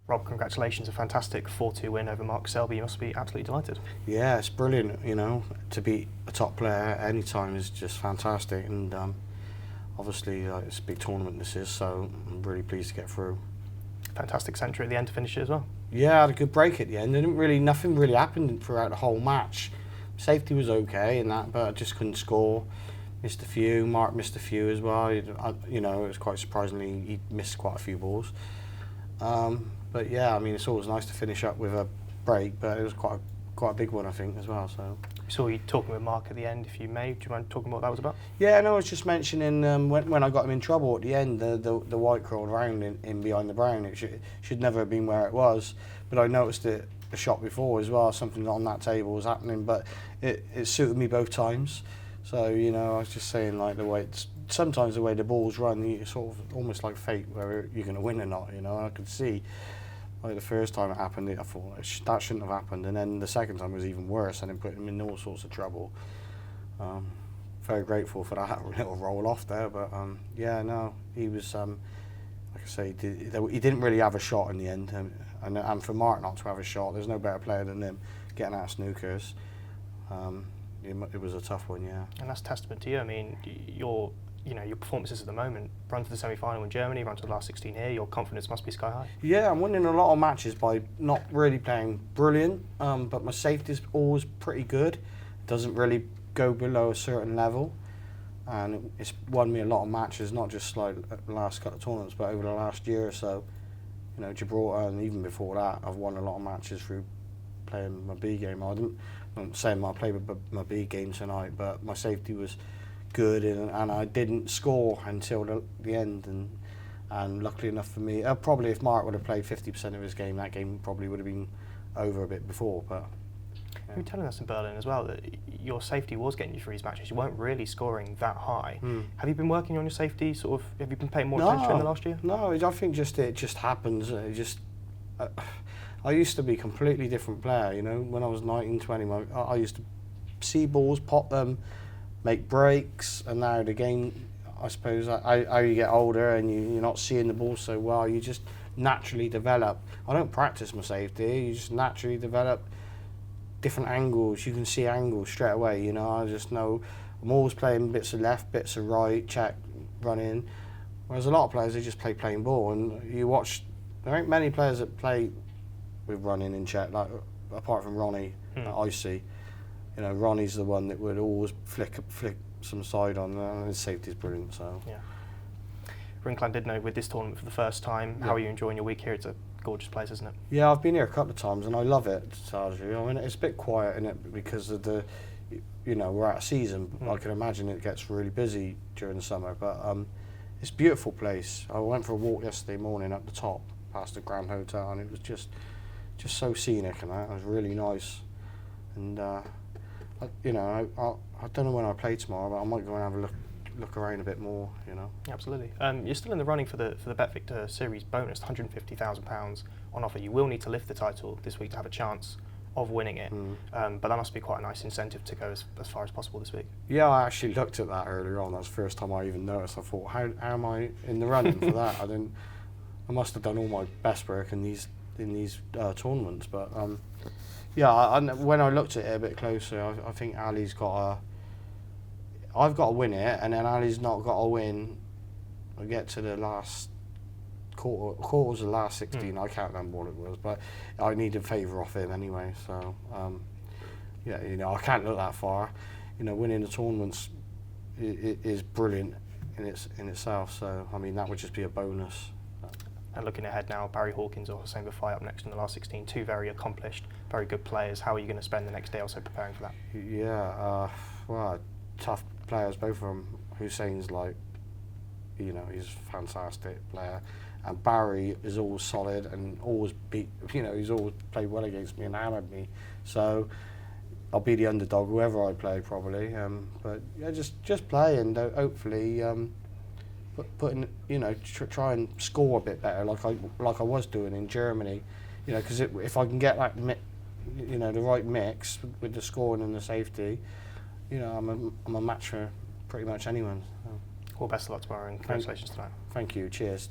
Rob, congratulations, a fantastic 4-2 win over Mark Selby. You must be absolutely delighted. Yeah, it's brilliant, you know, to beat a top player any time is just fantastic, and obviously it's a big tournament this is, so I'm really pleased to get through. Fantastic century at the end to finish it as well. Yeah, I had a good break at the end. Nothing really happened throughout the whole match. Safety was okay and that, but I just couldn't score. Missed a few. Mark missed a few as well. You know, it was quite surprisingly he missed quite a few balls. But yeah, I mean, it's always nice to finish up with a break, but it was quite a big one, I think, as well. So. We saw you talking with Mark at the end, if you may. Do you mind talking what that was about? Yeah, no, I was just mentioning when I got him in trouble at the end, the white crawled around in behind the brown. It should never have been where it was, but I noticed it a shot before as well. Something on that table was happening, but it suited me both times. So, you know, I was just saying, like, sometimes the way the balls run, you sort of almost like fate, whether you're going to win or not, you know. I could see, like, the first time it happened, I thought that shouldn't have happened, and then the second time was even worse, and it put him in all sorts of trouble. Very grateful for that little roll off there, but yeah, no, he was, like I say, he didn't really have a shot in the end, and for Mark not to have a shot, there's no better player than him getting out of snookers. It was a tough one, yeah. And that's testament to you. I mean, your performances at the moment, run to the semi-final in Germany, run to the last 16 here, your confidence must be sky high. Yeah, I'm winning a lot of matches by not really playing brilliant, but my safety's always pretty good. It doesn't really go below a certain level, and it's won me a lot of matches, not just like the last couple of tournaments, but over the last year or so. You know, Gibraltar, and even before that, I've won a lot of matches through playing my B game. I'm saying I played my B game tonight, but my safety was good, and I didn't score until the end, and luckily enough for me, probably if Mark would have played 50% of his game, that game probably would have been over a bit before. But yeah. You were telling us in Berlin as well that your safety was getting you through these matches. You weren't really scoring that high. Have you been working on your safety? Have you been paying more attention in the last year? No, I think it just happens. I used to be a completely different player, you know. When I was 19, 20, I used to see balls, pop them, make breaks, and now the game, I suppose, how you get older and you're not seeing the ball so well, you just naturally develop. I don't practice my safety, you just naturally develop different angles. You can see angles straight away, you know. I just know I'm always playing bits of left, bits of right, check, run in. Whereas a lot of players, they just play plain ball, and you watch, there ain't many players that play with running in check, like apart from Ronnie that I see. You know, Ronnie's the one that would always flick some side on, and his safety's brilliant. So yeah. Rinkland did know with this tournament for the first time. How are you enjoying your week here? It's a gorgeous place, isn't it? Yeah, I've been here a couple of times and I love it, Sergio. I mean, it's a bit quiet in it because of we're out of season. I can imagine it gets really busy during the summer, but it's a beautiful place. I went for a walk yesterday morning up the top past the Grand Hotel, and it was just so scenic, and that it was really nice. And I don't know when I play tomorrow, but I might go and have a look around a bit more, you know. Absolutely. You're still in the running for the BetVictor Series bonus, £150,000 on offer. You will need to lift the title this week to have a chance of winning it, but that must be quite a nice incentive to go as far as possible this week. Yeah, I actually looked at that earlier on. That's the first time I even noticed. I thought, how am I in the running for that? I must have done all my best work in these tournaments, but when I looked at it a bit closer, I think Ali's I've got to win it, and then Ali's not got to win. I get to the last quarters of the last 16. I can't remember what it was, but I needed favour off him anyway. So yeah, you know, I can't look that far. You know, winning the tournaments is brilliant in itself. So I mean, that would just be a bonus. And looking ahead now, Barry Hawkins or Hossein Bafai up next in the last 16. Two very accomplished, very good players. How are you going to spend the next day or so preparing for that? Yeah, well, tough players, both of them. Hussein's he's a fantastic player, and Barry is always solid and always he's always played well against me and hammered me. So I'll be the underdog, whoever I play probably. But yeah, just play and hopefully try and score a bit better, like I was doing in Germany. You know, because if I can get that the right mix with the scoring and the safety, you know, I'm a match for pretty much anyone. So. All best of luck tomorrow, and congratulations tonight. Thank you. Cheers.